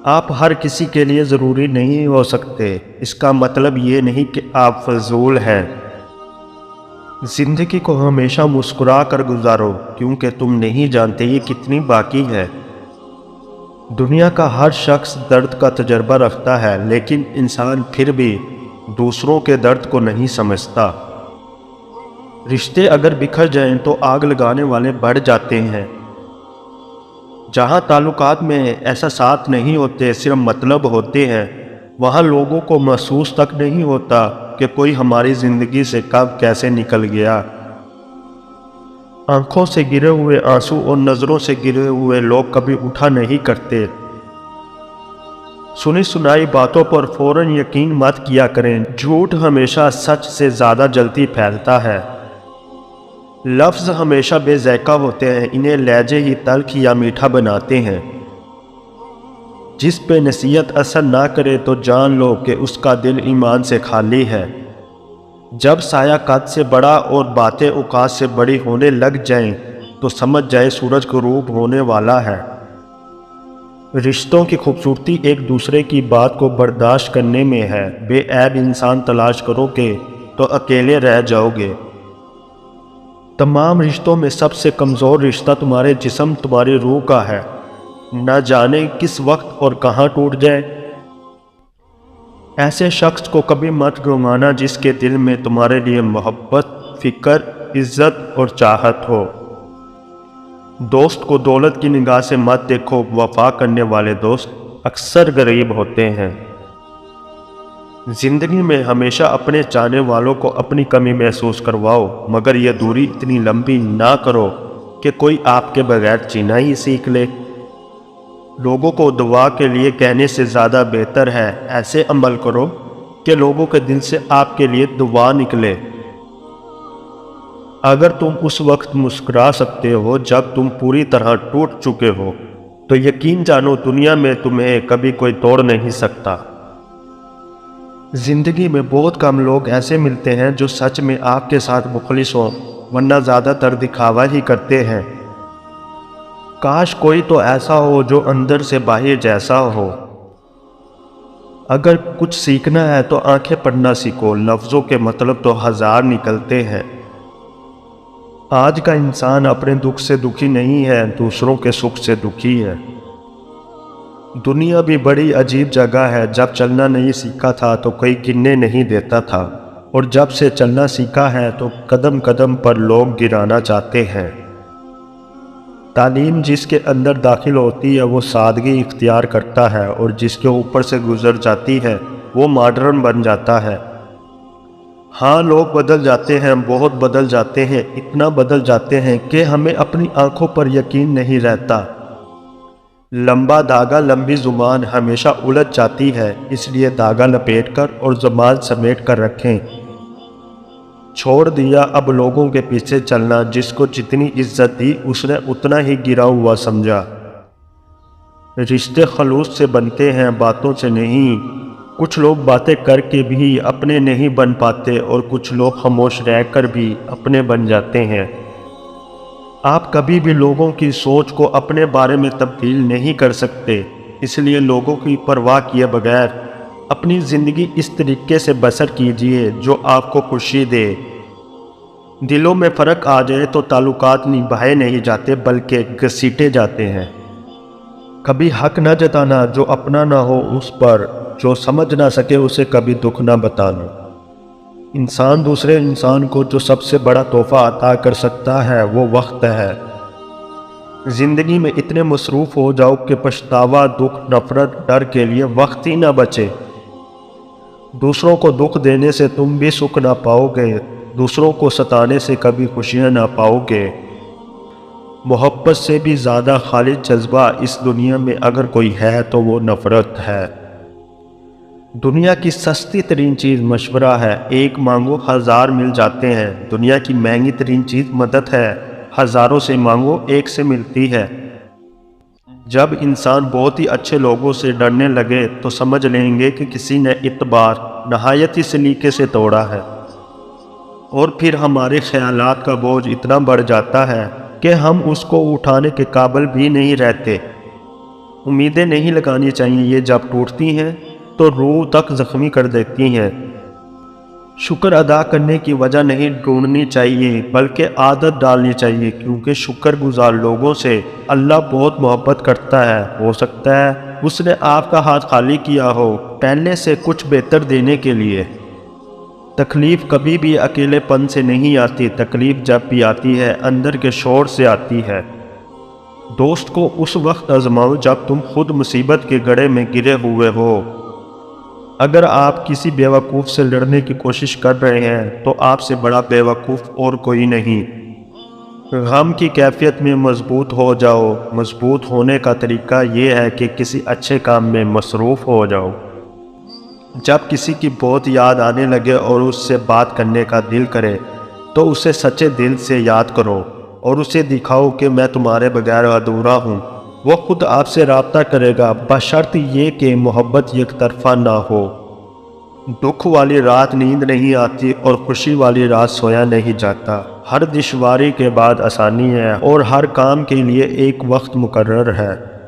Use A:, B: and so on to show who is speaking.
A: آپ ہر کسی کے لیے ضروری نہیں ہو سکتے، اس کا مطلب یہ نہیں کہ آپ فضول ہیں۔ زندگی کو ہمیشہ مسکرا کر گزارو، کیونکہ تم نہیں جانتے یہ کتنی باقی ہے۔ دنیا کا ہر شخص درد کا تجربہ رکھتا ہے، لیکن انسان پھر بھی دوسروں کے درد کو نہیں سمجھتا۔ رشتے اگر بکھر جائیں تو آگ لگانے والے بڑھ جاتے ہیں۔ جہاں تعلقات میں احساسات نہیں ہوتے، صرف مطلب ہوتے ہیں، وہاں لوگوں کو محسوس تک نہیں ہوتا کہ کوئی ہماری زندگی سے کب کیسے نکل گیا۔ آنکھوں سے گرے ہوئے آنسو اور نظروں سے گرے ہوئے لوگ کبھی اٹھا نہیں کرتے۔ سنی سنائی باتوں پر فوراً یقین مت کیا کریں، جھوٹ ہمیشہ سچ سے زیادہ جلدی پھیلتا ہے۔ لفظ ہمیشہ بے ذائقہ ہوتے ہیں، انہیں لہجے ہی تلخ یا میٹھا بناتے ہیں۔ جس پہ نصیحت اثر نہ کرے تو جان لو کہ اس کا دل ایمان سے خالی ہے۔ جب سایہ قد سے بڑا اور باتیں اوقات سے بڑی ہونے لگ جائیں تو سمجھ جائے سورج غروب ہونے والا ہے۔ رشتوں کی خوبصورتی ایک دوسرے کی بات کو برداشت کرنے میں ہے۔ بے عیب انسان تلاش کرو گے تو اکیلے رہ جاؤ گے۔ تمام رشتوں میں سب سے کمزور رشتہ تمہارے جسم، تمہاری روح کا ہے۔ نہ جانے کس وقت اور کہاں ٹوٹ جائے۔ ایسے شخص کو کبھی مت گنوانا جس کے دل میں تمہارے لیے محبت، فکر، عزت اور چاہت ہو۔ دوست کو دولت کی نگاہ سے مت دیکھو، وفا کرنے والے دوست اکثر غریب ہوتے ہیں۔ زندگی میں ہمیشہ اپنے چاہنے والوں کو اپنی کمی محسوس کرواؤ، مگر یہ دوری اتنی لمبی نہ کرو کہ کوئی آپ کے بغیر جینا ہی سیکھ لے۔ لوگوں کو دعا کے لیے کہنے سے زیادہ بہتر ہے ایسے عمل کرو کہ لوگوں کے دل سے آپ کے لیے دعا نکلے۔ اگر تم اس وقت مسکرا سکتے ہو جب تم پوری طرح ٹوٹ چکے ہو، تو یقین جانو دنیا میں تمہیں کبھی کوئی توڑ نہیں سکتا۔ زندگی میں بہت کم لوگ ایسے ملتے ہیں جو سچ میں آپ کے ساتھ مخلص ہوں، ورنہ زیادہ تر دکھاوا ہی کرتے ہیں۔ کاش کوئی تو ایسا ہو جو اندر سے باہر جیسا ہو۔ اگر کچھ سیکھنا ہے تو آنکھیں پڑھنا سیکھو، لفظوں کے مطلب تو ہزار نکلتے ہیں۔ آج کا انسان اپنے دکھ سے دکھی نہیں ہے، دوسروں کے سکھ سے دکھی ہے۔ دنیا بھی بڑی عجیب جگہ ہے، جب چلنا نہیں سیکھا تھا تو کوئی گرنے نہیں دیتا تھا، اور جب سے چلنا سیکھا ہے تو قدم قدم پر لوگ گرانا چاہتے ہیں۔ تعلیم جس کے اندر داخل ہوتی ہے وہ سادگی اختیار کرتا ہے، اور جس کے اوپر سے گزر جاتی ہے وہ ماڈرن بن جاتا ہے۔ ہاں، لوگ بدل جاتے ہیں، بہت بدل جاتے ہیں، اتنا بدل جاتے ہیں کہ ہمیں اپنی آنکھوں پر یقین نہیں رہتا۔ لمبا دھاگا لمبی زبان ہمیشہ الجھ جاتی ہے، اس لیے دھاگا لپیٹ کر اور زبان سمیٹ کر رکھیں۔ چھوڑ دیا اب لوگوں کے پیچھے چلنا، جس کو جتنی عزت دی اس نے اتنا ہی گرا ہوا سمجھا۔ رشتے خلوص سے بنتے ہیں، باتوں سے نہیں۔ کچھ لوگ باتیں کر کے بھی اپنے نہیں بن پاتے، اور کچھ لوگ خاموش رہ کر بھی اپنے بن جاتے ہیں۔ آپ کبھی بھی لوگوں کی سوچ کو اپنے بارے میں تبدیل نہیں کر سکتے، اس لیے لوگوں کی پرواہ کیے بغیر اپنی زندگی اس طریقے سے بسر کیجیے جو آپ کو خوشی دے۔ دلوں میں فرق آ جائے تو تعلقات نبھائے نہیں جاتے بلکہ گھسیٹے جاتے ہیں۔ کبھی حق نہ جتانا جو اپنا نہ ہو اس پر، جو سمجھ نہ سکے اسے کبھی دکھ نہ بتانا۔ انسان دوسرے انسان کو جو سب سے بڑا تحفہ عطا کر سکتا ہے وہ وقت ہے۔ زندگی میں اتنے مصروف ہو جاؤ کہ پچھتاوا، دکھ، نفرت، ڈر کے لیے وقت ہی نہ بچے۔ دوسروں کو دکھ دینے سے تم بھی سکھ نہ پاؤ گے، دوسروں کو ستانے سے کبھی خوشیاں نہ پاؤ گے۔ محبت سے بھی زیادہ خالص جذبہ اس دنیا میں اگر کوئی ہے تو وہ نفرت ہے۔ دنیا کی سستی ترین چیز مشورہ ہے، ایک مانگو ہزار مل جاتے ہیں۔ دنیا کی مہنگی ترین چیز مدد ہے، ہزاروں سے مانگو ایک سے ملتی ہے۔ جب انسان بہت ہی اچھے لوگوں سے ڈرنے لگے تو سمجھ لیں گے کہ کسی نے اعتبار نہایت ہی سلیقے سے توڑا ہے، اور پھر ہمارے خیالات کا بوجھ اتنا بڑھ جاتا ہے کہ ہم اس کو اٹھانے کے قابل بھی نہیں رہتے۔ امیدیں نہیں لگانی چاہیے، یہ جب ٹوٹتی ہیں تو روح تک زخمی کر دیتی ہیں۔ شکر ادا کرنے کی وجہ نہیں ڈھونڈنی چاہیے بلکہ عادت ڈالنی چاہیے، کیونکہ شکر گزار لوگوں سے اللہ بہت محبت کرتا ہے۔ ہو سکتا ہے اس نے آپ کا ہاتھ خالی کیا ہو پہلے سے کچھ بہتر دینے کے لیے۔ تکلیف کبھی بھی اکیلے پن سے نہیں آتی، تکلیف جب بھی آتی ہے اندر کے شور سے آتی ہے۔ دوست کو اس وقت آزماؤ جب تم خود مصیبت کے گڑھے میں گرے ہوئے ہو۔ اگر آپ کسی بیوقوف سے لڑنے کی کوشش کر رہے ہیں تو آپ سے بڑا بیوقوف اور کوئی نہیں۔ غم کی کیفیت میں مضبوط ہو جاؤ۔ مضبوط ہونے کا طریقہ یہ ہے کہ کسی اچھے کام میں مصروف ہو جاؤ۔ جب کسی کی بہت یاد آنے لگے اور اس سے بات کرنے کا دل کرے تو اسے سچے دل سے یاد کرو اور اسے دکھاؤ کہ میں تمہارے بغیر ادھورا ہوں۔ وہ خود آپ سے رابطہ کرے گا، بشرط یہ کہ محبت یک طرفہ نہ ہو۔ دکھ والی رات نیند نہیں آتی اور خوشی والی رات سویا نہیں جاتا۔ ہر دشواری کے بعد آسانی ہے اور ہر کام کے لیے ایک وقت مقرر ہے۔